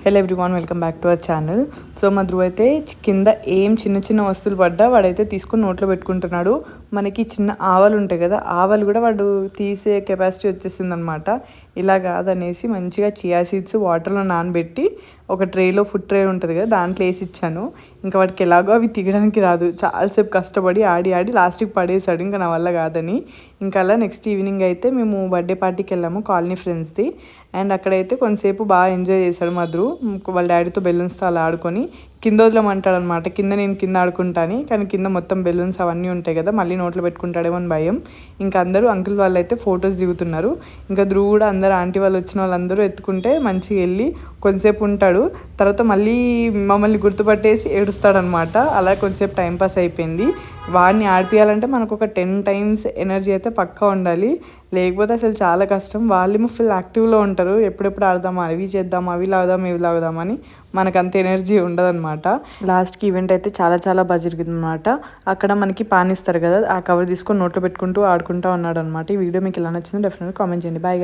Hello everyone, welcome back to our channel. So మా ధ్రువ్ అయితే కింద ఏం చిన్న చిన్న వస్తువులు పడ్డా వాడైతే తీసుకుని నోట్లో పెట్టుకుంటున్నాడు. మనకి చిన్న ఆవాలు ఉంటాయి కదా, ఆవాలు కూడా వాడు తీసే కెపాసిటీ వచ్చేసింది అనమాట. ఇలా కాదనేసి మంచిగా చియా సీడ్స్ వాటర్లో నానబెట్టి ఒక ట్రేలో ఫుడ్ ట్రే ఉంటుంది కదా, దాంట్లో వేసి ఇచ్చాను. ఇంకా వాడికి ఎలాగో అవి తీయడానికి రాదు, చాలాసేపు కష్టపడి ఆడి ఆడి లాస్ట్కి పడేసాడు. ఇంకా నా వల్ల కాదని ఇంకా అలా నెక్స్ట్ ఈవినింగ్ అయితే మేము బర్త్డే పార్టీకి వెళ్ళాము కాలనీ ఫ్రెండ్స్ది. అండ్ అక్కడైతే కొంతసేపు బాగా ఎంజాయ్ చేశాడు మా ధ్రువ్. వాళ్ళ డాడీతో బెలూన్స్తో అలా ఆడుకొని కింద వదలమంటాడు అనమాట. కింద నేను కింద ఆడుకుంటాను, కానీ కింద మొత్తం బెలూన్స్ అవన్నీ ఉంటాయి కదా, మళ్ళీ నోట్లో పెట్టుకుంటాడేమో అని భయం. ఇంకా అందరూ అంకుల్ వాళ్ళు అయితే ఫొటోస్ దిగుతున్నారు. ఇంకా ధ్రువ్ కూడా అందరూ ఆంటీ వాళ్ళు వచ్చిన వాళ్ళందరూ ఎత్తుకుంటే మంచిగా వెళ్ళి కొంతసేపు ఉంటాడు. తర్వాత మళ్ళీ మమ్మల్ని గుర్తుపట్టేసి ఏడుస్తాడనమాట. అలా కొంతసేపు టైంపాస్ అయిపోయింది. వాడిని ఆడిపియాలంటే మనకు ఒక 10 times ఎనర్జీ అయితే పక్కా ఉండాలి, లేకపోతే అసలు చాలా కష్టం. వాళ్ళేమో ఫుల్ యాక్టివ్లో ఉంటారు, ఎప్పుడెప్పుడు ఆడదామా, అవి చేద్దాం, అవి లాగుదాం, ఇవి లాగుదామని. మనకు అంత ఎనర్జీ ఉండదన్నమాట. లాస్ట్కి ఈవెంట్ అయితే చాలా చాలా బాగా జరిగింది అనమాట. అక్కడ మనకి పాన్ ఇస్తారు కదా, ఆ కవర్ తీసుకొని నోట్లో పెట్టుకుంటూ ఆడుకుంటూ ఉన్నాడు అనమాట. ఈ వీడియో మీకు ఎలా నచ్చిందో డెఫినెట్గా కామెంట్ చేయండి. బాయ్.